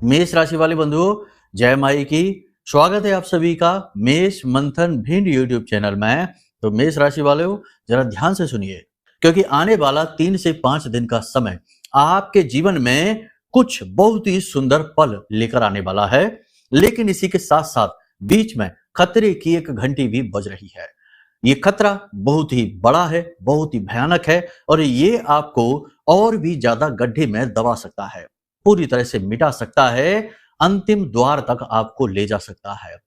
मेष राशि वाले बंधुओं, जय माई की। स्वागत है आप सभी का मेष मंथन भिंड यूट्यूब चैनल में। तो मेष राशि वालों, जरा ध्यान से सुनिए, क्योंकि आने वाला 3 से 5 दिन का समय आपके जीवन में कुछ बहुत ही सुंदर पल लेकर आने वाला है। लेकिन इसी के साथ साथ बीच में खतरे की एक घंटी भी बज रही है। ये खतरा बहुत ही बड़ा है, बहुत ही भयानक है, और ये आपको और भी ज्यादा गड्ढे में दबा सकता है, पूरी तरह से मिटा सकता है, अंतिम द्वार तक आपको ले जा सकता है।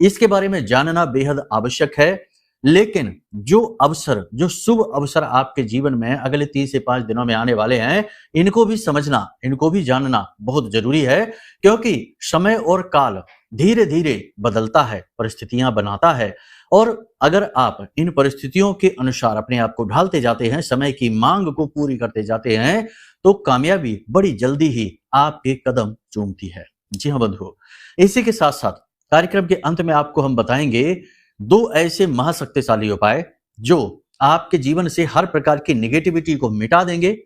इसके बारे में जानना बेहद आवश्यक है। लेकिन जो शुभ अवसर आपके जीवन में अगले 3 से 5 दिनों में आने वाले हैं, इनको भी समझना, इनको भी जानना बहुत जरूरी है। क्योंकि समय और काल धीरे धीरे बदलता है, परिस्थितियां बनाता है, और अगर आप इन परिस्थितियों के अनुसार अपने आप को ढालते जाते हैं, समय की मांग को पूरी करते जाते हैं, तो कामयाबी बड़ी जल्दी ही आपके कदम चूमती है। जी हाँ बंधुओं, इसी के साथ साथ कार्यक्रम के अंत में आपको हम बताएंगे 2 ऐसे महाशक्तिशाली उपाय जो आपके जीवन से हर प्रकार की निगेटिविटी को मिटा देंगे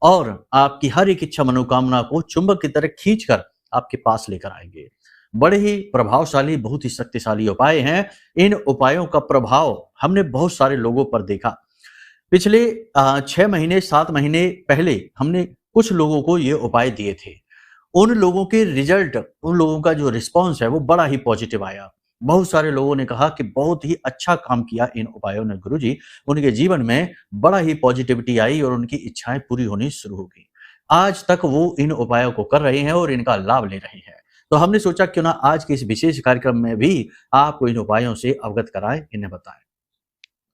और आपकी हर एक इच्छा मनोकामना को चुंबक की तरह खींचकर आपके पास लेकर आएंगे। बड़े ही प्रभावशाली, बहुत ही शक्तिशाली उपाय हैं। इन उपायों का प्रभाव हमने बहुत सारे लोगों पर देखा। पिछले 6 महीने 7 महीने पहले हमने कुछ लोगों को ये उपाय दिए थे। उन लोगों के रिजल्ट, उन लोगों का जो रिस्पॉन्स है वो बड़ा ही पॉजिटिव आया। बहुत सारे लोगों ने कहा कि बहुत ही अच्छा काम किया इन उपायों ने गुरुजी, उनके जीवन में बड़ा ही पॉजिटिविटी आई और उनकी इच्छाएं पूरी होनी शुरू हो गई। आज तक वो इन उपायों को कर रहे हैं और इनका लाभ ले रहे हैं। तो हमने सोचा क्यों ना आज के इस विशेष कार्यक्रम में भी आपको इन उपायों से अवगत कराएं, इन्हें बताएं।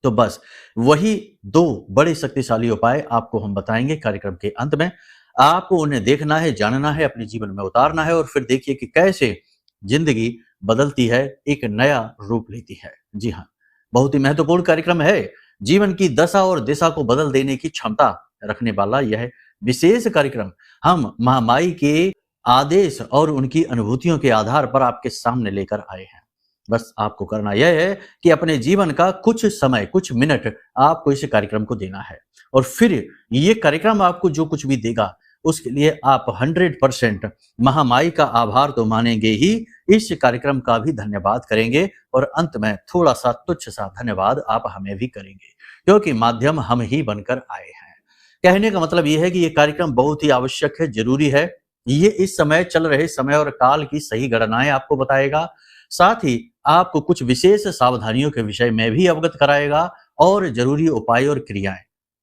तो बस वही 2 बड़े शक्तिशाली उपाय आपको हम बताएंगे कार्यक्रम के अंत में। आपको उन्हें देखना है, जानना है, अपने जीवन में उतारना है, और फिर देखिए कि कैसे जिंदगी बदलती है, एक नया रूप लेती है। जी हाँ, बहुत ही महत्वपूर्ण कार्यक्रम है। जीवन की दशा और दिशा को बदल देने की क्षमता रखने वाला यह विशेष कार्यक्रम हम महामाई के आदेश और उनकी अनुभूतियों के आधार पर आपके सामने लेकर आए हैं। बस आपको करना यह है कि अपने जीवन का कुछ समय, कुछ मिनट आपको इस कार्यक्रम को देना है, और फिर ये कार्यक्रम आपको जो कुछ भी देगा उसके लिए आप 100% महामाई का आभार तो मानेंगे ही, इस कार्यक्रम का भी धन्यवाद करेंगे, और अंत में थोड़ा सा तुच्छ सा धन्यवाद आप हमें भी करेंगे, क्योंकि माध्यम हम ही बनकर आए हैं। कहने का मतलब यह है कि यह कार्यक्रम बहुत ही आवश्यक है, जरूरी है। ये इस समय चल रहे समय और काल की सही गणनाएं आपको बताएगा, साथ ही आपको कुछ विशेष सावधानियों के विषय में भी अवगत कराएगा, और जरूरी उपाय और क्रियाएं।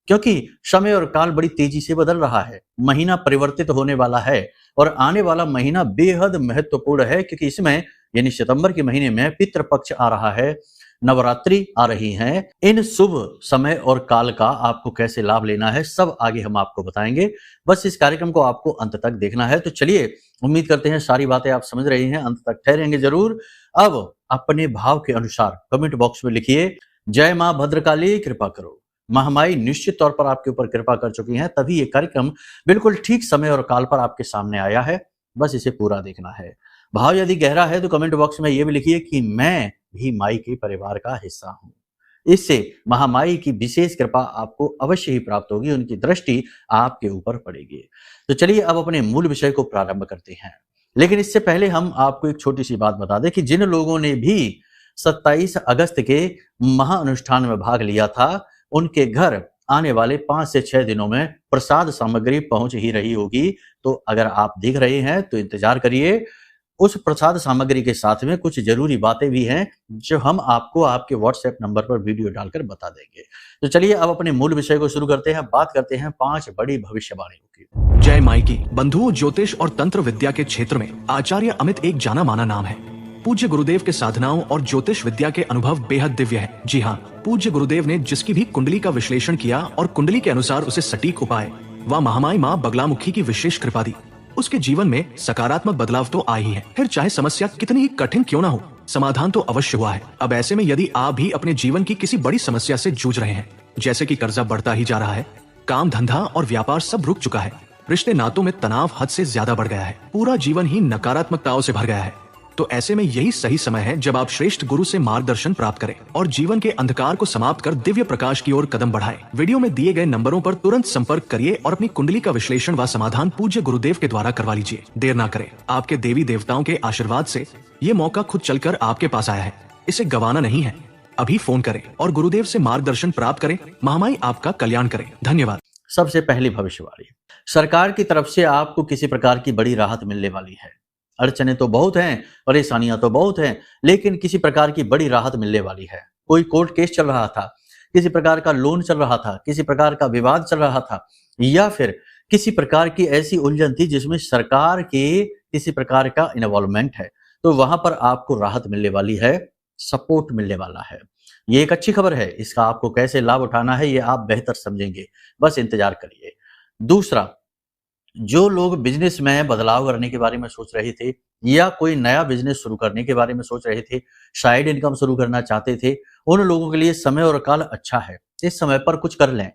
क्योंकि समय और काल बड़ी तेजी से बदल रहा है, महीना परिवर्तित होने वाला है, और आने वाला महीना बेहद महत्वपूर्ण है, क्योंकि इसमें यानी सितंबर के महीने में पितृपक्ष आ रहा है, नवरात्रि आ रही हैं। इन शुभ समय और काल का आपको कैसे लाभ लेना है, सब आगे हम आपको बताएंगे। बस इस कार्यक्रम को आपको अंत तक देखना है। तो चलिए, उम्मीद करते हैं सारी बातें आप समझ रहे हैं, अंत तक ठहरेंगे जरूर। अब अपने भाव के अनुसार कमेंट बॉक्स में लिखिए, जय मां भद्रकाली कृपा करो। महामाई निश्चित तौर पर आपके ऊपर कृपा कर चुकी हैं, तभी ये कार्यक्रम बिल्कुल ठीक समय और काल पर आपके सामने आया है। बस इसे पूरा देखना है। भाव यदि गहरा है तो कमेंट बॉक्स में ये भी लिखिए कि मैं भी माई के परिवार का हिस्सा हूं। इससे महामाई की विशेष कृपा आपको अवश्य ही प्राप्त होगी, उनकी दृष्टि आपके ऊपर पड़ेगी। तो चलिए अब अपने मूल विषय को प्रारंभ करते हैं। लेकिन इससे पहले हम आपको एक छोटी सी बात बता दें कि जिन लोगों ने भी 27 अगस्त के महाअनुष्ठान में भाग लिया था, उनके घर आने वाले 5 से 6 दिनों में प्रसाद सामग्री पहुंच ही रही होगी। तो अगर आप देख रहे हैं तो इंतजार करिए। उस प्रसाद सामग्री के साथ में कुछ जरूरी बातें भी हैं जो हम आपको आपके व्हाट्सएप नंबर पर वीडियो डालकर बता देंगे। तो चलिए अब अपने मूल विषय को शुरू करते हैं। बात करते हैं 5 बड़ी भविष्यवाणियों की। जय माई की। बंधुओं, ज्योतिष और तंत्र विद्या के क्षेत्र में आचार्य अमित एक जाना माना नाम है। पूज्य गुरुदेव के साधनाओं और ज्योतिष विद्या के अनुभव बेहद दिव्य है। जी हाँ, पूज्य गुरुदेव ने जिसकी भी कुंडली का विश्लेषण किया और कुंडली के अनुसार उसे सटीक उपाय व महामाई माँ बगलामुखी की विशेष कृपा दी, उसके जीवन में सकारात्मक बदलाव तो आए ही है। फिर चाहे समस्या कितनी ही कठिन क्यों ना हो, समाधान तो अवश्य हुआ है। अब ऐसे में यदि आप भी अपने जीवन की किसी बड़ी समस्या से जूझ रहे हैं, जैसे कि कर्जा बढ़ता ही जा रहा है, काम धंधा और व्यापार सब रुक चुका है, रिश्ते नातों में तनाव हद से ज्यादा बढ़ गया है, पूरा जीवन ही नकारात्मकताओं से भर गया है, तो ऐसे में यही सही समय है जब आप श्रेष्ठ गुरु से मार्गदर्शन प्राप्त करें और जीवन के अंधकार को समाप्त कर दिव्य प्रकाश की ओर कदम बढ़ाएं। वीडियो में दिए गए नंबरों पर तुरंत संपर्क करिए और अपनी कुंडली का विश्लेषण व समाधान पूज्य गुरुदेव के द्वारा करवा लीजिए। देर ना करें, आपके देवी देवताओं के आशीर्वाद से ये मौका खुद चलकर आपके पास आया है, इसे गंवाना नहीं है। अभी फोन करें और गुरुदेव से मार्गदर्शन प्राप्त करें। महामाई आपका कल्याण करें। धन्यवाद। सबसे पहली भविष्यवाणी, सरकार की तरफ से आपको किसी प्रकार की बड़ी राहत मिलने वाली है। अड़चने तो बहुत हैं, परेशानियां तो बहुत हैं, लेकिन किसी प्रकार की बड़ी राहत मिलने वाली है। कोई कोर्ट केस चल रहा था, किसी प्रकार का लोन चल रहा था, किसी प्रकार का विवाद चल रहा था, या फिर किसी प्रकार की ऐसी उलझन थी जिसमें सरकार के किसी प्रकार का इन्वॉल्वमेंट है, तो वहां पर आपको राहत मिलने वाली है, सपोर्ट मिलने वाला है। ये एक अच्छी खबर है। इसका आपको कैसे लाभ उठाना है ये आप बेहतर समझेंगे, बस इंतजार करिए। दूसरा, जो लोग बिजनेस में बदलाव करने के बारे में सोच रहे थे या कोई नया बिजनेस शुरू करने के बारे में सोच रहे थे, साइड इनकम शुरू करना चाहते थे, उन लोगों के लिए समय और काल अच्छा है। इस समय पर कुछ कर लें।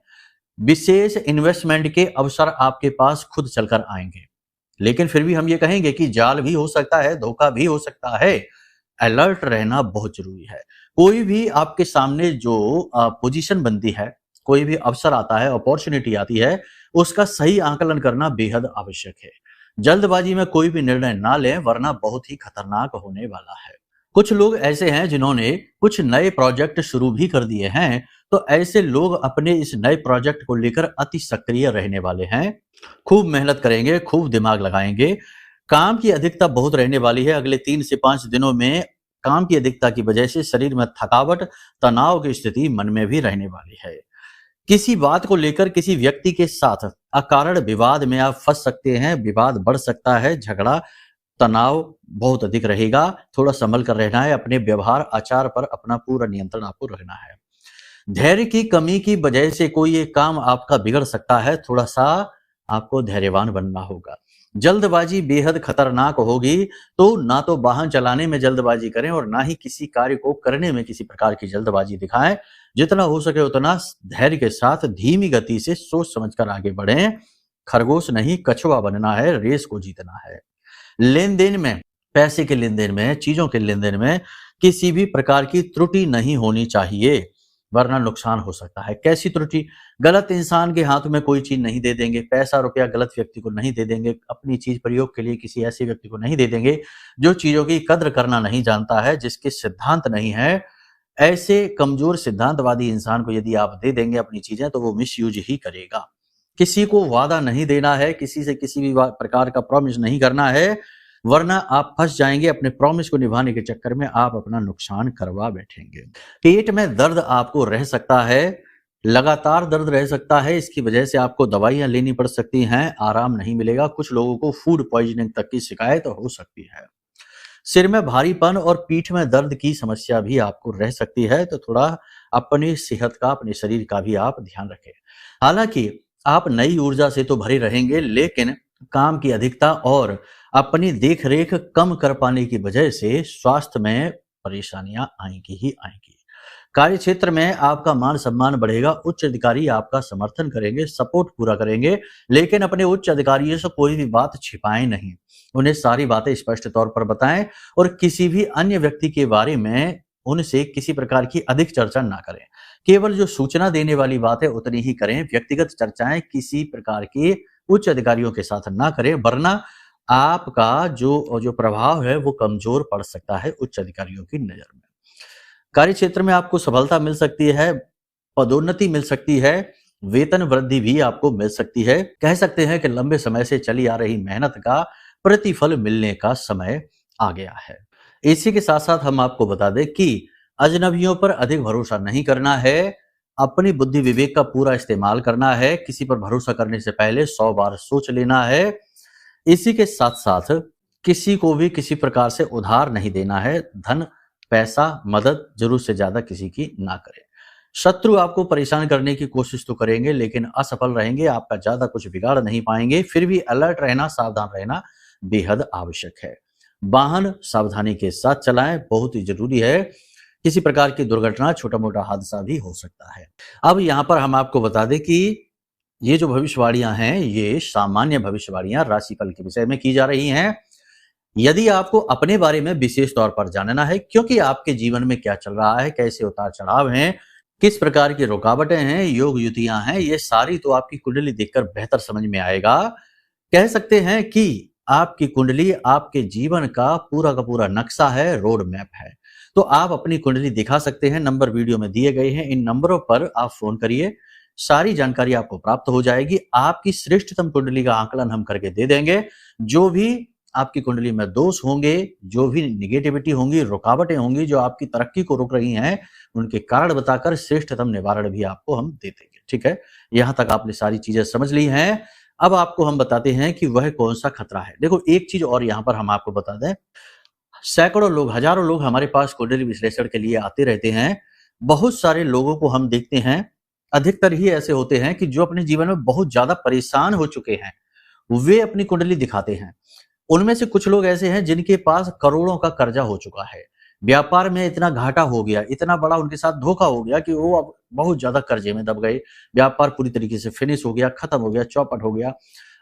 विशेष इन्वेस्टमेंट के अवसर आपके पास खुद चलकर आएंगे, लेकिन फिर भी हम ये कहेंगे कि जाल भी हो सकता है, धोखा भी हो सकता है। अलर्ट रहना बहुत जरूरी है। कोई भी आपके सामने जो पोजीशन बनती है, कोई भी अवसर आता है, अपॉर्चुनिटी आती है, उसका सही आकलन करना बेहद आवश्यक है। जल्दबाजी में कोई भी निर्णय ना लें, वरना बहुत ही खतरनाक होने वाला है। कुछ लोग ऐसे हैं जिन्होंने कुछ नए प्रोजेक्ट शुरू भी कर दिए हैं, तो ऐसे लोग अपने इस नए प्रोजेक्ट को लेकर अति सक्रिय रहने वाले हैं। खूब मेहनत करेंगे, खूब दिमाग लगाएंगे। काम की अधिकता बहुत रहने वाली है। अगले 3 से 5 दिनों में काम की अधिकता की वजह से शरीर में थकावट, तनाव की स्थिति मन में भी रहने वाली है। किसी बात को लेकर किसी व्यक्ति के साथ अकारण विवाद में आप फंस सकते हैं, विवाद बढ़ सकता है, झगड़ा, तनाव बहुत अधिक रहेगा। थोड़ा संभल कर रहना है। अपने व्यवहार आचार पर अपना पूरा नियंत्रण आपको रखना है। धैर्य की कमी की वजह से कोई एक काम आपका बिगड़ सकता है, थोड़ा सा आपको धैर्यवान बनना होगा। जल्दबाजी बेहद खतरनाक होगी, तो ना तो वाहन चलाने में जल्दबाजी करें और ना ही किसी कार्य को करने में किसी प्रकार की जल्दबाजी दिखाएं। जितना हो सके उतना धैर्य के साथ धीमी गति से सोच समझकर आगे बढ़ें। खरगोश नहीं कछुआ बनना है, रेस को जीतना है। लेन देन में, पैसे के लेन देन में, चीजों के लेन देन में किसी भी प्रकार की त्रुटि नहीं होनी चाहिए, वरना नुकसान हो सकता है। कैसी त्रुटि? गलत इंसान के हाथ में कोई चीज नहीं दे देंगे, पैसा रुपया गलत व्यक्ति को नहीं दे देंगे, अपनी चीज प्रयोग के लिए किसी ऐसे व्यक्ति को नहीं दे देंगे जो चीजों की कद्र करना नहीं जानता है, जिसके सिद्धांत नहीं है। ऐसे कमजोर सिद्धांतवादी इंसान को यदि आप दे देंगे अपनी चीजें, तो वो मिसयूज ही करेगा। किसी को वादा नहीं देना है, किसी से किसी भी प्रकार का प्रॉमिस नहीं करना है, वरना आप फंस जाएंगे। अपने प्रॉमिस को निभाने के चक्कर में आप अपना नुकसान करवा बैठेंगे। पेट में दर्द आपको रह सकता है, लगातार दर्द रह सकता है। इसकी वजह से आपको दवाइयां लेनी पड़ सकती हैं, आराम नहीं मिलेगा। कुछ लोगों को फूड पॉइजनिंग तक की शिकायत हो सकती है। सिर में भारीपन और पीठ में दर्द की समस्या भी आपको रह सकती है, तो थोड़ा अपनी सेहत का, अपने शरीर का भी आप ध्यान रखें। हालांकि आप नई ऊर्जा से तो भरे रहेंगे, लेकिन काम की अधिकता और अपनी देखरेख कम कर पाने की वजह से स्वास्थ्य में परेशानियां आएंगी ही आएंगी। कार्य क्षेत्र में आपका मान सम्मान बढ़ेगा। उच्च अधिकारी आपका समर्थन करेंगे, सपोर्ट पूरा करेंगे, लेकिन अपने उच्च अधिकारियों से कोई भी बात छिपाएं नहीं। उन्हें सारी बातें स्पष्ट तौर पर बताएं और किसी भी अन्य व्यक्ति के बारे में उनसे किसी प्रकार की अधिक चर्चा ना करें। केवल जो सूचना देने वाली बात है उतनी ही करें। व्यक्तिगत चर्चाएं किसी प्रकार के उच्च अधिकारियों के साथ ना करें, वरना आपका जो प्रभाव है वो कमजोर पड़ सकता है उच्च अधिकारियों की नजर में। कार्य क्षेत्र में आपको सफलता मिल सकती है, पदोन्नति मिल सकती है, वेतन वृद्धि भी आपको मिल सकती है। कह सकते हैं कि लंबे समय से चली आ रही मेहनत का प्रतिफल मिलने का समय आ गया है। इसी के साथ साथ हम आपको बता दें कि अजनबियों पर अधिक भरोसा नहीं करना है, अपनी बुद्धि विवेक का पूरा इस्तेमाल करना है। किसी पर भरोसा करने से पहले 100 बार सोच लेना है। इसी के साथ साथ किसी को भी किसी प्रकार से उधार नहीं देना है। धन, पैसा, मदद जरूर से ज्यादा किसी की ना करें। शत्रु आपको परेशान करने की कोशिश तो करेंगे, लेकिन असफल रहेंगे। आपका ज्यादा कुछ बिगाड़ नहीं पाएंगे। फिर भी अलर्ट रहना, सावधान रहना बेहद आवश्यक है। वाहन सावधानी के साथ चलाएं, बहुत ही जरूरी है। किसी प्रकार की दुर्घटना, छोटा मोटा हादसा भी हो सकता है। अब यहाँ पर हम आपको बता दें कि ये जो भविष्यवाणियां हैं, ये सामान्य भविष्यवाणियां राशिफल के विषय में की जा रही हैं। यदि आपको अपने बारे में विशेष तौर पर जानना है, क्योंकि आपके जीवन में क्या चल रहा है, कैसे उतार चढ़ाव हैं, किस प्रकार की रुकावटें हैं, योग युतियां हैं, ये सारी तो आपकी कुंडली देखकर बेहतर समझ में आएगा। कह सकते हैं कि आपकी कुंडली आपके जीवन का पूरा नक्शा है, रोड मैप है। तो आप अपनी कुंडली दिखा सकते हैं, नंबर वीडियो में दिए गए हैं, इन नंबरों पर आप फोन करिए, सारी जानकारी आपको प्राप्त हो जाएगी। आपकी श्रेष्ठतम कुंडली का आकलन हम करके दे देंगे। जो भी आपकी कुंडली में दोष होंगे, जो भी निगेटिविटी होंगी, रुकावटें होंगी जो आपकी तरक्की को रोक रही हैं, उनके कारण बताकर श्रेष्ठतम निवारण भी आपको हम दे देंगे। ठीक है, यहां तक आपने सारी चीजें समझ ली हैं। अब आपको हम बताते हैं कि वह कौन सा खतरा है। देखो, एक चीज और यहां पर हम आपको बता दें, सैकड़ों लोग, हजारों लोग हमारे पास कुंडली विश्लेषण के लिए आते रहते हैं। बहुत सारे लोगों को हम देखते हैं, अधिकतर ही ऐसे होते हैं कि जो अपने जीवन में बहुत ज्यादा परेशान हो चुके हैं, वे अपनी कुंडली दिखाते हैं। उनमें से कुछ लोग ऐसे हैं जिनके पास करोड़ों का कर्जा हो चुका है, व्यापार में इतना घाटा हो गया, इतना बड़ा उनके साथ धोखा हो गया कि वो अब बहुत ज्यादा कर्जे में दब गए, व्यापार पूरी तरीके से फिनिश हो गया, खत्म हो गया, चौपट हो गया।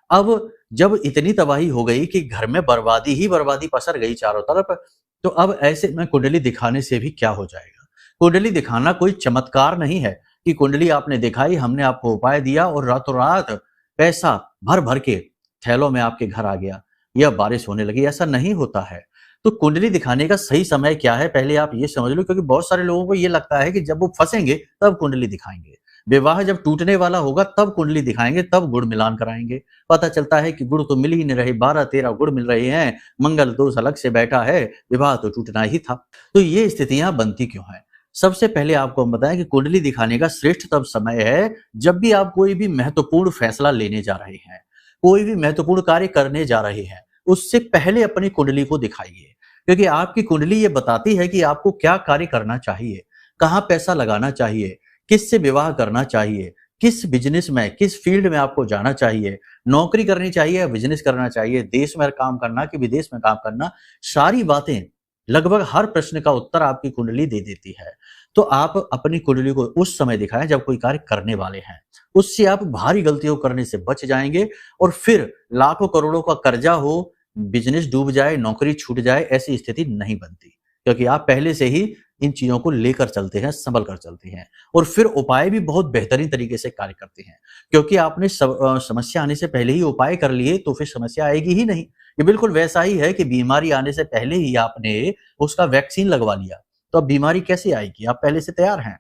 अब जब इतनी तबाही हो गई कि घर में बर्बादी ही बर्बादी पसर गई चारों तरफ, तो अब ऐसे में कुंडली दिखाने से भी क्या हो जाएगा। कुंडली दिखाना कोई चमत्कार नहीं है कि कुंडली आपने दिखाई, हमने आपको उपाय दिया और रातों रात पैसा भर भर के थैलों में आपके घर आ गया या बारिश होने लगी। ऐसा नहीं होता है। तो कुंडली दिखाने का सही समय क्या है, पहले आप ये समझ लो, क्योंकि बहुत सारे लोगों को ये लगता है कि जब वो फंसेंगे तब कुंडली दिखाएंगे, विवाह जब टूटने वाला होगा तब कुंडली दिखाएंगे, तब गुड़ मिलान कराएंगे। पता चलता है कि गुड़ तो मिल ही नहीं रहे, 12-13 गुड़ मिल रहे हैं, मंगल दोष अलग से बैठा है, विवाह तो टूटना ही था। तो ये स्थितियां बनती क्यों है? सबसे पहले आपको हम बताएं कि कुंडली दिखाने का श्रेष्ठतम समय है जब भी आप कोई भी महत्वपूर्ण फैसला लेने जा रहे हैं, कोई भी महत्वपूर्ण कार्य करने जा रहे हैं, उससे पहले अपनी कुंडली को दिखाइए। क्योंकि आपकी कुंडली ये बताती है कि आपको क्या कार्य करना चाहिए, कहाँ पैसा लगाना चाहिए, किससे विवाह करना चाहिए, किस बिजनेस में, किस फील्ड में आपको जाना चाहिए, नौकरी करनी चाहिए या बिजनेस करना चाहिए, देश में काम करना कि विदेश में काम करना। सारी बातें, लगभग हर प्रश्न का उत्तर आपकी कुंडली दे देती है। तो आप अपनी कुंडली को उस समय दिखाएं जब कोई कार्य करने वाले हैं, उससे आप भारी गलतियों करने से बच जाएंगे। और फिर लाखों करोड़ों का कर्जा हो, बिजनेस डूब जाए, नौकरी छूट जाए, ऐसी स्थिति नहीं बनती, क्योंकि आप पहले से ही इन चीजों को लेकर चलते हैं, संभल कर चलते हैं, और फिर उपाय भी बहुत बेहतरीन तरीके से कार्य करते हैं। क्योंकि आपने समस्या आने से पहले ही उपाय कर लिए तो फिर समस्या आएगी ही नहीं। ये बिल्कुल वैसा ही है कि बीमारी आने से पहले ही आपने उसका वैक्सीन लगवा लिया, तो अब बीमारी कैसे आएगी? आप पहले से तैयार हैं।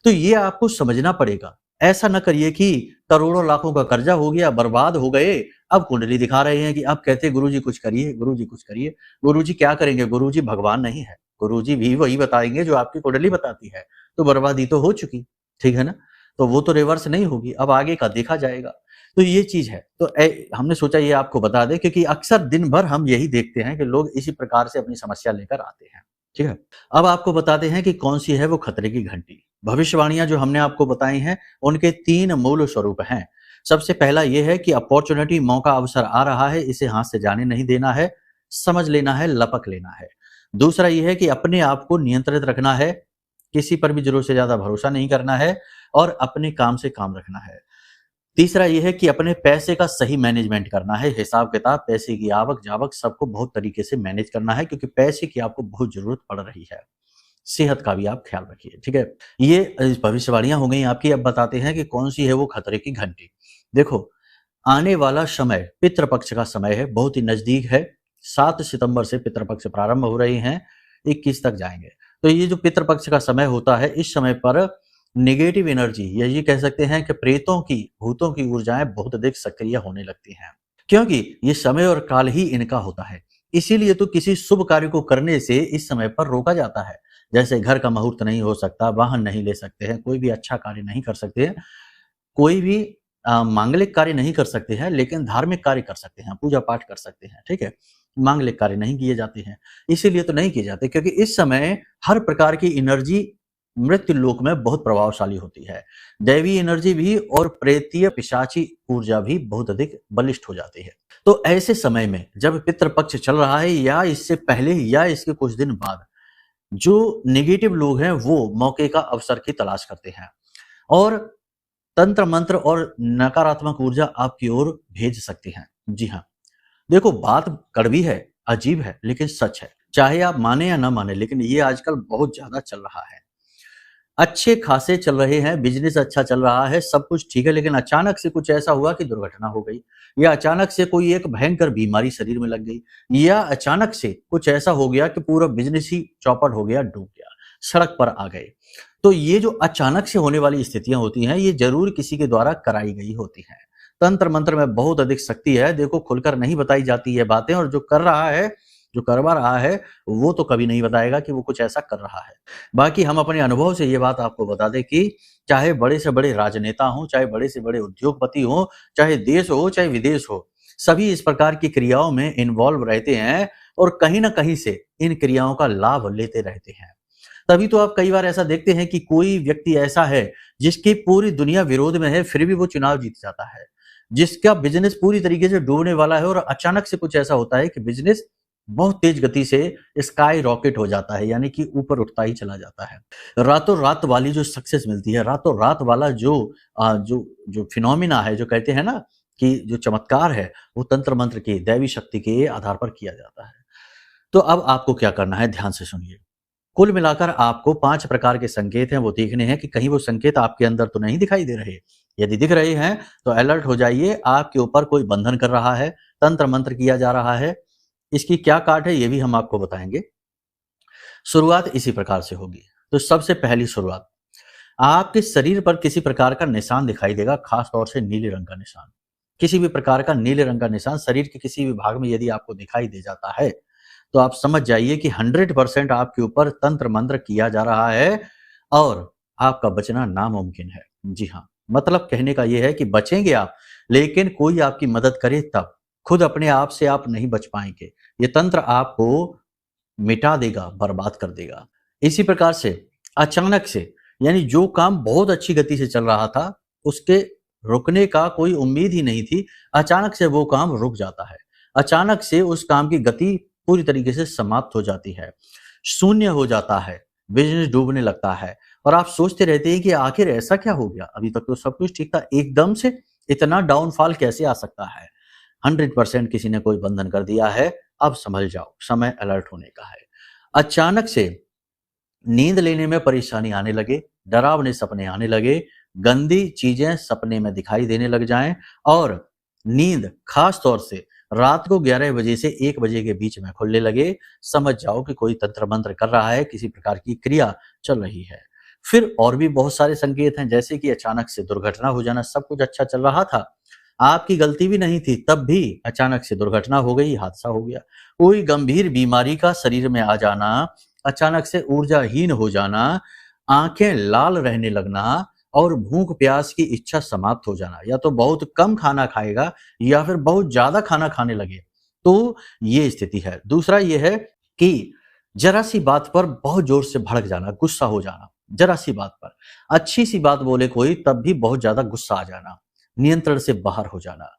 तो ये आपको समझना पड़ेगा। ऐसा न करिए कि करोड़ों लाखों का कर्जा हो गया, बर्बाद हो गए, अब कुंडली दिखा रहे हैं कि अब कहते हैं गुरुजी कुछ करिए, गुरुजी कुछ करिए। गुरुजी क्या करेंगे? गुरुजी भगवान नहीं है, गुरुजी भी वही बताएंगे जो आपकी कुंडली बताती है। तो बर्बादी तो हो चुकी, ठीक है ना? तो वो तो रिवर्स नहीं होगी, अब आगे का देखा जाएगा। तो ये चीज है। तो हमने सोचा ये आपको बता दें, क्योंकि अक्सर दिन भर हम यही देखते हैं कि लोग इसी प्रकार से अपनी समस्या लेकर आते हैं। ठीक है, अब आपको बताते हैं कि कौन सी है वो खतरे की घंटी। भविष्यवाणियां जो हमने आपको बताई हैं, उनके 3 मूल स्वरूप हैं। सबसे पहला यह है कि अपॉर्चुनिटी, मौका, अवसर आ रहा है, इसे हाथ से जाने नहीं देना है, समझ लेना है, लपक लेना है। दूसरा यह है कि अपने आप को नियंत्रित रखना है, किसी पर भी जरूरत से ज्यादा भरोसा नहीं करना है और अपने काम से काम रखना है। तीसरा यह है कि अपने पैसे का सही मैनेजमेंट करना है, हिसाब किताब, पैसे की आवक जावक सबको बहुत तरीके से मैनेज करना है, क्योंकि पैसे की आपको बहुत जरूरत पड़ रही है। सेहत का भी आप ख्याल रखिए। ठीक है, ये भविष्यवाणियां हो गई आपकी। अब बताते हैं कि कौन सी है वो खतरे की घंटी। देखो, आने वाला समय पितृपक्ष का समय है, बहुत ही नजदीक है। 7 सितंबर से पितृपक्ष प्रारंभ हो रहे हैं, 21 तक जाएंगे। तो ये जो पितृपक्ष का समय होता है, इस समय पर नेगेटिव एनर्जी, या ये कह सकते हैं कि प्रेतों की, भूतों की ऊर्जाएं बहुत अधिक सक्रिय होने लगती हैं, क्योंकि ये समय और काल ही इनका होता है। इसीलिए तो किसी शुभ कार्य को करने से इस समय पर रोका जाता है। जैसे घर का मुहूर्त नहीं हो सकता, वाहन नहीं ले सकते हैं, कोई भी अच्छा कार्य नहीं कर सकते हैं, कोई भी मांगलिक कार्य नहीं कर सकते हैं, लेकिन धार्मिक कार्य कर सकते हैं, पूजा पाठ कर सकते हैं। ठीक है, मांगलिक कार्य नहीं किए जाते हैं। इसीलिए तो नहीं किए जाते, क्योंकि इस समय हर प्रकार की एनर्जी मृत्यु लोक में बहुत प्रभावशाली होती है। दैवी एनर्जी भी और प्रेतीय पिशाची ऊर्जा भी बहुत अधिक बलिष्ठ हो जाती है। तो ऐसे समय में जब पितृपक्ष चल रहा है, या इससे पहले या इसके कुछ दिन बाद, जो नेगेटिव लोग हैं वो मौके का, अवसर की तलाश करते हैं और तंत्र मंत्र और नकारात्मक ऊर्जा आपकी ओर भेज सकती हैं। जी हाँ, देखो, बात कड़वी है, अजीब है लेकिन सच है, चाहे आप माने या ना माने, लेकिन ये आजकल बहुत ज्यादा चल रहा है। अच्छे खासे चल रहे हैं, बिजनेस अच्छा चल रहा है, सब कुछ ठीक है, लेकिन अचानक से कुछ ऐसा हुआ कि दुर्घटना हो गई, या अचानक से कोई एक भयंकर बीमारी शरीर में लग गई, या अचानक से कुछ ऐसा हो गया कि पूरा बिजनेस ही चौपट हो गया, डूब गया, सड़क पर आ गए। तो ये जो अचानक से होने वाली स्थितियां होती हैं, ये जरूर किसी के द्वारा कराई गई होती हैं। तंत्र मंत्र में बहुत अधिक शक्ति है, देखो खुलकर नहीं बताई जाती है बातें, और जो कर रहा है, जो करवा रहा है, वो तो कभी नहीं बताएगा कि वो कुछ ऐसा कर रहा है। बाकी हम अपने अनुभव से ये बात आपको बता दें कि चाहे बड़े से बड़े राजनेता हों, चाहे बड़े से बड़े उद्योगपति हों, चाहे देश हो चाहे विदेश हो, सभी इस प्रकार की क्रियाओं में इन्वॉल्व रहते हैं और कहीं ना कहीं से इन क्रियाओं का लाभ लेते रहते हैं। तभी तो आप कई बार ऐसा देखते हैं कि कोई व्यक्ति ऐसा है जिसकी पूरी दुनिया विरोध में है, फिर भी वो चुनाव जीत जाता है, जिसका बिजनेस पूरी तरीके से डूबने वाला है और अचानक से कुछ ऐसा होता है कि बिजनेस बहुत तेज गति से स्काई रॉकेट हो जाता है, यानी कि ऊपर उठता ही चला जाता है। रातों रात वाली जो सक्सेस मिलती है, रातों रात वाला जो फिनोमिना है, जो कहते हैं ना कि जो चमत्कार है, वो तंत्र मंत्र की दैवी शक्ति के आधार पर किया जाता है। तो अब आपको क्या करना है, ध्यान से सुनिए। कुल मिलाकर आपको 5 प्रकार के संकेत हैं, वो देखने हैं कि कहीं वो संकेत आपके अंदर तो नहीं दिखाई दे रहे। यदि दिख रहे हैं तो अलर्ट हो जाइए, आपके ऊपर कोई बंधन कर रहा है, तंत्र मंत्र किया जा रहा है। इसकी क्या काट है ये भी हम आपको बताएंगे। शुरुआत इसी प्रकार से होगी। तो सबसे पहली शुरुआत, आपके शरीर पर किसी प्रकार का निशान दिखाई देगा, खास तौर से नीले रंग का निशान। किसी भी प्रकार का नीले रंग का निशान शरीर के किसी भी भाग में यदि आपको दिखाई दे जाता है, तो आप समझ जाइए कि 100% आपके ऊपर तंत्र मंत्र किया जा रहा है और आपका बचना नामुमकिन है। जी हाँ, मतलब कहने का यह है कि बचेंगे आप, लेकिन कोई आपकी मदद करे तब, खुद अपने आप से आप नहीं बच पाएंगे। ये तंत्र आपको मिटा देगा, बर्बाद कर देगा। इसी प्रकार से अचानक से, यानी जो काम बहुत अच्छी गति से चल रहा था, उसके रुकने का कोई उम्मीद ही नहीं थी, अचानक से वो काम रुक जाता है। अचानक से उस काम की गति पूरी तरीके से समाप्त हो जाती है, शून्य हो जाता है, बिजनेस डूबने लगता है और आप सोचते रहते हैं कि आखिर ऐसा क्या हो गया, अभी तक तो सब कुछ ठीक था, एकदम से इतना डाउनफॉल कैसे आ सकता है। 100% किसी ने कोई बंधन कर दिया है, अब संभल जाओ, समय अलर्ट होने का है। अचानक से नींद लेने में परेशानी आने लगे, डरावने सपने आने लगे, गंदी चीजें सपने में दिखाई देने लग जाएं और नींद खास तौर से रात को 11 बजे से 1 बजे के बीच में खुलने लगे, समझ जाओ कि कोई तंत्र मंत्र कर रहा है, किसी प्रकार की क्रिया चल रही है। फिर और भी बहुत सारे संकेत हैं, जैसे कि अचानक से दुर्घटना हो जाना। सब कुछ अच्छा चल रहा था, आपकी गलती भी नहीं थी, तब भी अचानक से दुर्घटना हो गई, हादसा हो गया। कोई गंभीर बीमारी का शरीर में आ जाना, अचानक से ऊर्जाहीन हो जाना, आंखें लाल रहने लगना और भूख प्यास की इच्छा समाप्त हो जाना, या तो बहुत कम खाना खाएगा या फिर बहुत ज्यादा खाना खाने लगे, तो ये स्थिति है। दूसरा ये है कि जरा सी बात पर बहुत जोर से भड़क जाना, गुस्सा हो जाना, जरा सी बात पर अच्छी सी बात बोले कोई तब भी बहुत ज्यादा गुस्सा आ जाना, नियंत्रण से बाहर हो जाना,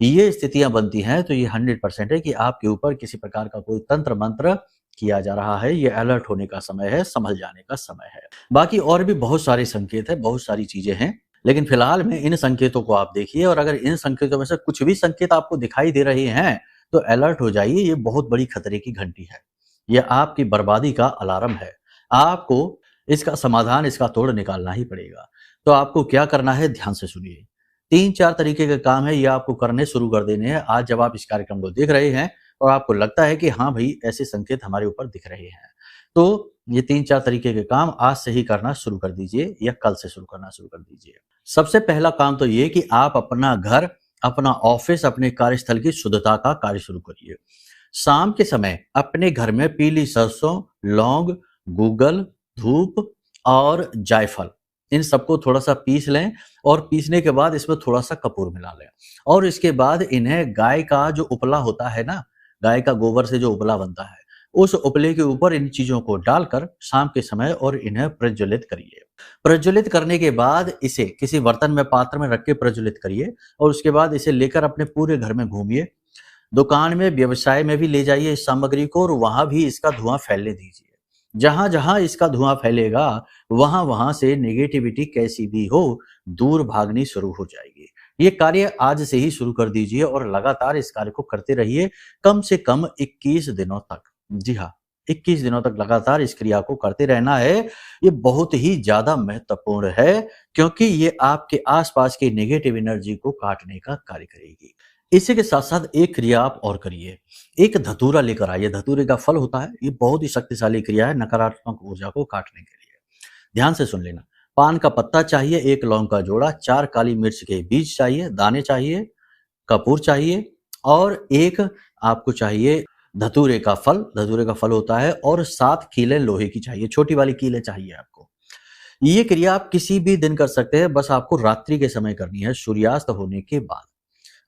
ये स्थितियां बनती हैं। तो ये 100% है कि आपके ऊपर किसी प्रकार का कोई तंत्र मंत्र किया जा रहा है, ये अलर्ट होने का समय है, संभल जाने का समय है। बाकी और भी बहुत सारे संकेत है, बहुत सारी चीजें हैं, लेकिन फिलहाल में इन संकेतों को आप देखिए और अगर इन संकेतों में से कुछ भी संकेत आपको दिखाई दे रहे हैं तो अलर्ट हो जाइए, ये बहुत बड़ी खतरे की घंटी है, यह आपकी बर्बादी का अलार्म है। आपको इसका समाधान, इसका तोड़ निकालना ही पड़ेगा। तो आपको क्या करना है, ध्यान से सुनिए। 3-4 तरीके के काम है, ये आपको करने शुरू कर देने हैं आज जब आप इस कार्यक्रम को देख रहे हैं और आपको लगता है कि हाँ भाई ऐसे संकेत हमारे ऊपर दिख रहे हैं, तो ये 3-4 तरीके के काम आज से ही करना शुरू कर दीजिए या कल से शुरू करना शुरू कर दीजिए। सबसे पहला काम तो ये कि आप अपना घर, अपना ऑफिस, अपने कार्यस्थल की शुद्धता का कार्य शुरू करिए। शाम के समय अपने घर में पीली सरसों, लौंग, गूगल, धूप और जायफल, इन सबको थोड़ा सा पीस लें और पीसने के बाद इसमें थोड़ा सा कपूर मिला लें और इसके बाद इन्हें गाय का जो उपला होता है ना, गाय का गोबर से जो उपला बनता है, उस उपले के ऊपर इन चीजों को डालकर शाम के समय और इन्हें प्रज्वलित करिए। प्रज्वलित करने के बाद इसे किसी बर्तन में, पात्र में रख के प्रज्वलित करिए और उसके बाद इसे लेकर अपने पूरे घर में घूमिए, दुकान में, व्यवसाय में भी ले जाइए इस सामग्री को और वहां भी इसका धुआं फैलने दीजिए। जहां जहां इसका धुआं फैलेगा वहां वहां से नेगेटिविटी कैसी भी हो दूर भागनी शुरू हो जाएगी। ये कार्य आज से ही शुरू कर दीजिए और लगातार इस कार्य को करते रहिए कम से कम 21 दिनों तक। जी हाँ, 21 दिनों तक लगातार इस क्रिया को करते रहना है। ये बहुत ही ज़्यादा महत्वपूर्ण है क्योंकि ये आपके आसपास की नेगेटिव एनर्जी को काटने का कार्य करेगी। इसी के साथ-साथ एक क्रिया आप और करिए। एक धतूरा लेकर आइए, धतूरे का फल होता है, ये बहुत ही शक्तिशाली क्रिया है नकारात्मक ऊर्जा को काटने के लिए। ध्यान से सुन लेना। पान का पत्ता चाहिए, 1 लौंग का जोड़ा, 4 काली मिर्च के बीज चाहिए, दाने चाहिए, कपूर चाहिए और एक आपको चाहिए धतूरे का फल। धतूरे का फल होता है और 7 कीलें लोहे की चाहिए, छोटी वाली कीलें चाहिए आपको। ये क्रिया आप किसी भी दिन कर सकते हैं, बस आपको रात्रि के समय करनी है, सूर्यास्त होने के बाद।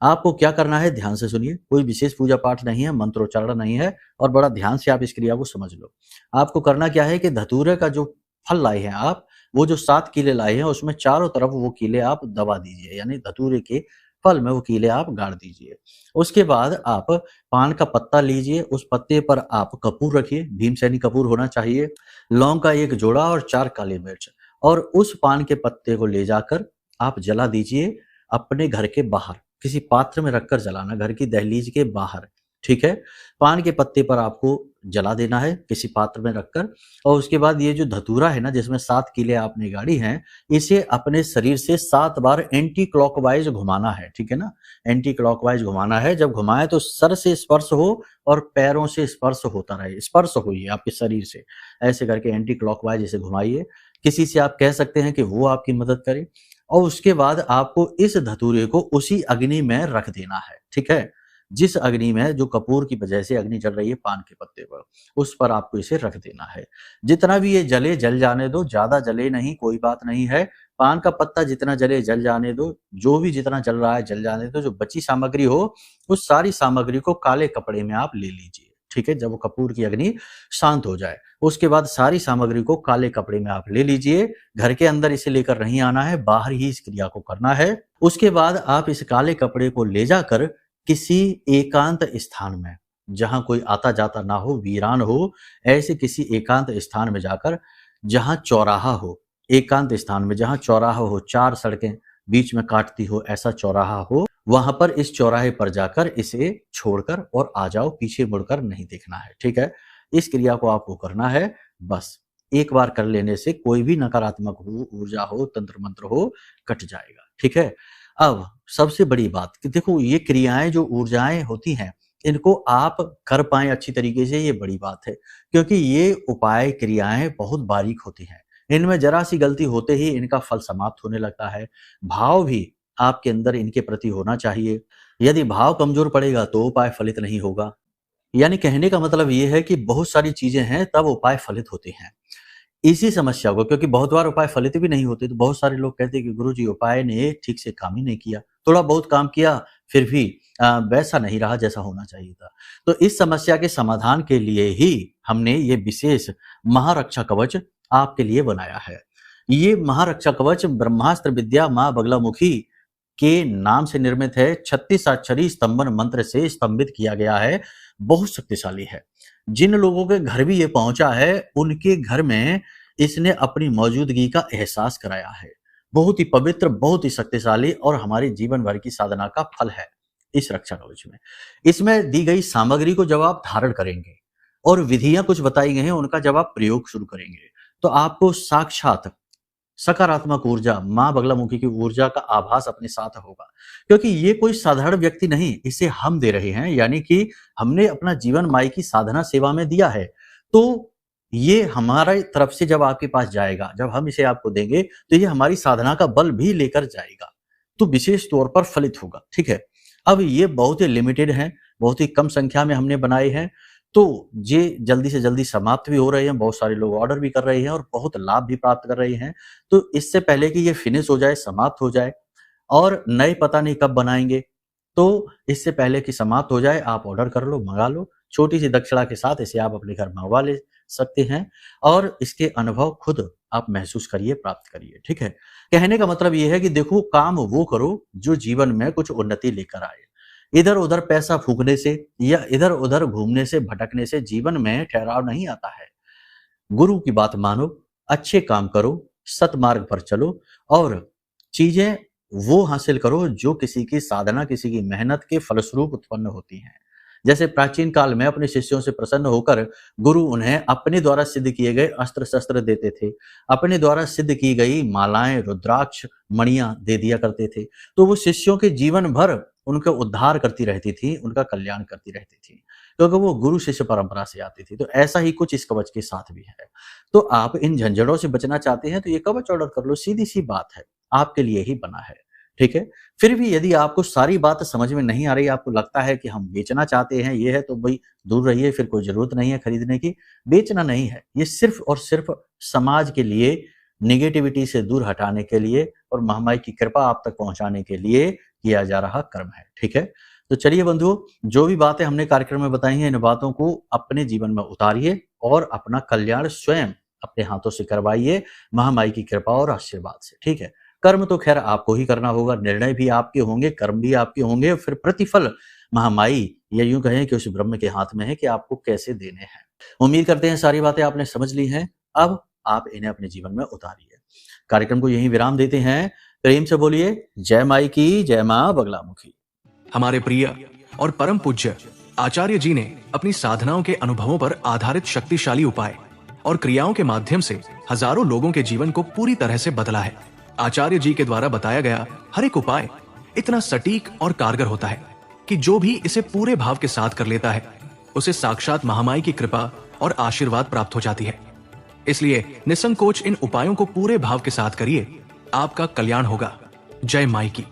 आपको क्या करना है ध्यान से सुनिए, कोई विशेष पूजा पाठ नहीं है, मंत्रोच्चारण नहीं है और बड़ा ध्यान से आप इस क्रिया को समझ लो। आपको करना क्या है कि धतूरे का जो फल लाए हैं आप, वो जो 7 कीले लाए हैं उसमें चारों तरफ वो कीले आप दबा दीजिए, यानी धतूरे के फल में वो कीले आप गाड़ दीजिए। उसके बाद आप पान का पत्ता लीजिए, उस पत्ते पर आप कपूर रखिए, भीमसेनी कपूर होना चाहिए, लौंग का 1 जोड़ा और 4 काली मिर्च और उस पान के पत्ते को ले जाकर आप जला दीजिए अपने घर के बाहर। किसी पात्र में रखकर जलाना, घर की दहलीज के बाहर, ठीक है? पान के पत्ते पर आपको जला देना है किसी पात्र में रखकर और उसके बाद ये जो धतूरा है ना जिसमें 7 कीलें आपने गाड़ी हैं, इसे अपने शरीर से 7 बार एंटी क्लॉकवाइज़ घुमाना है, ठीक है ना? एंटी क्लॉकवाइज़ घुमाना है, जब घुमाएँ तो सर से स्पर्श हो और पैरों से स्पर्श होता रहे, स्पर्श हो ये आपके शरीर से। ऐसे करके एंटी क्लॉकवाइज़ इसे घुमाइए। किसी से आप कह सकते हैं कि वो आपकी मदद करे और उसके बाद आपको इस धतूरे को उसी अग्नि में रख देना है, ठीक है? जिस अग्नि में जो कपूर की वजह से अग्नि जल रही है पान के पत्ते पर, उस पर आपको इसे रख देना है। जितना भी ये जले जल जाने दो, ज़्यादा जले नहीं, कोई बात नहीं है। पान का पत्ता जितना जले जल जाने दो, जो भी जितना जल रहा है जल जाने दो, जो बची सामग्री हो, उस सारी सामग्री को काले कपड़े में आप ले लीजिए, ठीक है? जब वो कपूर की अग्नि शांत हो जाए, उसके बाद सारी सामग्री को काले कपड़े में आप ले लीजिए। घर के अंदर इसे लेकर नहीं आना है, बाहर ही इस क्रिया को करना है। उसके बाद आप इस काले कपड़े को ले जाकर किसी एकांत स्थान में, जहाँ कोई आता-जाता ना हो, वीरान हो, ऐसे किसी एकांत स्थान में जाकर जहाँ चौराहा हो, एकांत स्थान में जहाँ चौराहा हो, 4 सड़कें बीच में काटती हो, ऐसा चौराहा हो, वहाँ पर इस चौराहे पर जाकर इसे छोड़कर और आ जाओ, पीछे मुड़कर नहीं देखना है, ठीक है? इस क्रिया को आपको करना है, बस। एक बार कर लेने से कोई भी नकारात्मक ऊर्जा हो, तंत्र मंत्र हो, कट जाएगा, ठीक है? अब सबसे बड़ी बात कि देखो ये क्रियाएँ जो ऊर्जाएँ होती हैं, इनको आप कर पाएँ अच्छी तरीके से ये बड़ी बात है। क्योंकि ये उपाय क्रियाएँ बहुत बारीक होती हैं। इनमें ज़रा-सी गलती होते ही इनका फल समाप्त होने लगता है। भाव भी आपके अंदर इनके प्रति होना चाहिए। यदि भाव कमज़ोर पड़ेगा तो उपाय फलित नहीं होगा। यानी कहने का मतलब ये है कि बहुत सारी चीज़ें हैं तब उपाय फलित होते हैं। इसी समस्या को क्योंकि बहुत बार उपाय फलित भी नहीं होते, तो बहुत सारे लोग कहते हैं कि गुरुजी उपाय ने ठीक से काम ही नहीं किया। थोड़ा बहुत काम किया फिर भी वैसा नहीं रहा जैसा होना चाहिए था। तो इस समस्या के समाधान के लिए ही हमने ये विशेष महारक्षा कवच आपके लिए बनाया है। ये महारक्षा कवच ब्रह्मास्त्र विद्या माँ बगलामुखी के नाम से निर्मित है। 36 अक्षरी स्तंभन मंत्र से स्तंभित किया गया है। बहुत शक्तिशाली है। जिन लोगों के घर भी ये पहुंचा है, उनके घर में इसने अपनी मौजूदगी का एहसास कराया है। बहुत ही पवित्र, बहुत ही शक्तिशाली और हमारे जीवन भर की साधना का फल है इस रक्षा कवच में। इसमें दी गई सामग्री को जब आप धारण करेंगे और विधियां कुछ बताई गई हैं, उनका जब आप प्रयोग शुरू करेंगे, तो आपको साक्षात सकारात्मक ऊर्जा, माँ बगलामुखी की ऊर्जा का आभास अपने साथ होगा। क्योंकि ये कोई साधारण व्यक्ति नहीं, इसे हम दे रहे हैं, यानी कि हमने अपना जीवन माई की साधना सेवा में दिया है। तो ये हमारे तरफ से जब आपके पास जाएगा, जब हम इसे आपको देंगे, तो ये हमारी साधना का बल भी लेकर जाएगा। तो विशेष तौर पर फलित होगा, ठीक है? अब ये बहुत ही लिमिटेड हैं, बहुत ही कम संख्या में हमने बनाए हैं, तो ये जल्दी से जल्दी समाप्त भी हो रहे हैं, बहुत सारे लोग ऑर्डर भी कर रहे हैं और बहुत लाभ भी प्राप्त कर रहे हैं। तो इससे पहले कि ये फिनिश हो जाए, समाप्त हो जाए और नए पता नहीं कब बनाएँगे, तो इससे पहले कि समाप्त हो जाए आप ऑर्डर कर लो, मँगा लो। छोटी-सी दक्षिणा के साथ इसे आप अपने घर मँगवा ले सकते हैं और इसके अनुभव खुद आप महसूस करिए, प्राप्त करिए, ठीक है? कहने का मतलब ये है कि देखो काम वो करो जो जीवन में कुछ उन्नति लेकर आए। इधर-उधर पैसा फूँकने से या इधर-उधर घूमने से, भटकने से जीवन में ठहराव नहीं आता है। गुरु की बात मानो, अच्छे काम करो, सतमार्ग पर चलो और चीज़ें वो हासिल करो जो किसी की साधना, किसी की मेहनत के फलस्वरूप उत्पन्न होती हैं। जैसे प्राचीन काल में अपने शिष्यों से प्रसन्न होकर गुरु उन्हें अपने द्वारा सिद्ध किए गए अस्त्र शस्त्र देते थे, अपने द्वारा सिद्ध की गई मालाएं, रुद्राक्ष, मणियां दे दिया करते थे। तो वो शिष्यों के जीवन भर उनका उद्धार करती रहती थी, उनका कल्याण करती रहती थी, क्योंकि वो गुरु शिष्य परंपरा से आती थी। तो ऐसा ही कुछ इस कवच के साथ भी है। तो आप इन झंझटों से बचना चाहते हैं तो ये कवच ऑर्डर कर लो, सीधी सी बात है, आपके लिए ही बना है। ठीक है। फिर भी यदि आपको सारी बात समझ में नहीं आ रही, आपको लगता है कि हम बेचना चाहते हैं, ये है, तो भाई दूर रहिए, फिर कोई जरूरत नहीं है खरीदने की। बेचना नहीं है, ये सिर्फ और सिर्फ समाज के लिए, निगेटिविटी से दूर हटाने के लिए और महामाई की कृपा आप तक पहुंचाने के लिए किया जा रहा कर्म है। ठीक है। तो चलिए बंधुओं, जो भी बातें हमने कार्यक्रम में बताई हैं, इन बातों को अपने जीवन में उतारिए और अपना कल्याण स्वयं अपने हाथों से करवाइए महामाई की कृपा और आशीर्वाद से। ठीक है। कर्म तो खैर आपको ही करना होगा, निर्णय भी आपके होंगे, कर्म भी आपके होंगे, फिर प्रतिफल महामाई या यूं कहें कि उस ब्रह्म के हाथ में है कि आपको कैसे देने हैं। उम्मीद करते हैं सारी बातें आपने समझ ली हैं। अब आप इन्हें अपने जीवन में उतारिए। कार्यक्रम को यहीं विराम देते हैं। प्रेम से बोलिए जय माई की, जय मां बगलामुखी। हमारे प्रिय और परम पूज्य आचार्य जी ने अपनी साधनाओं के अनुभवों पर आधारित शक्तिशाली उपाय और क्रियाओं के माध्यम से हजारों लोगों के जीवन को पूरी तरह से बदला है। आचार्य जी के द्वारा बताया गया हर एक उपाय इतना सटीक और कारगर होता है कि जो भी इसे पूरे भाव के साथ कर लेता है, उसे साक्षात महामाई की कृपा और आशीर्वाद प्राप्त हो जाती है। इसलिए निसंकोच इन उपायों को पूरे भाव के साथ करिए, आपका कल्याण होगा। जय माई की।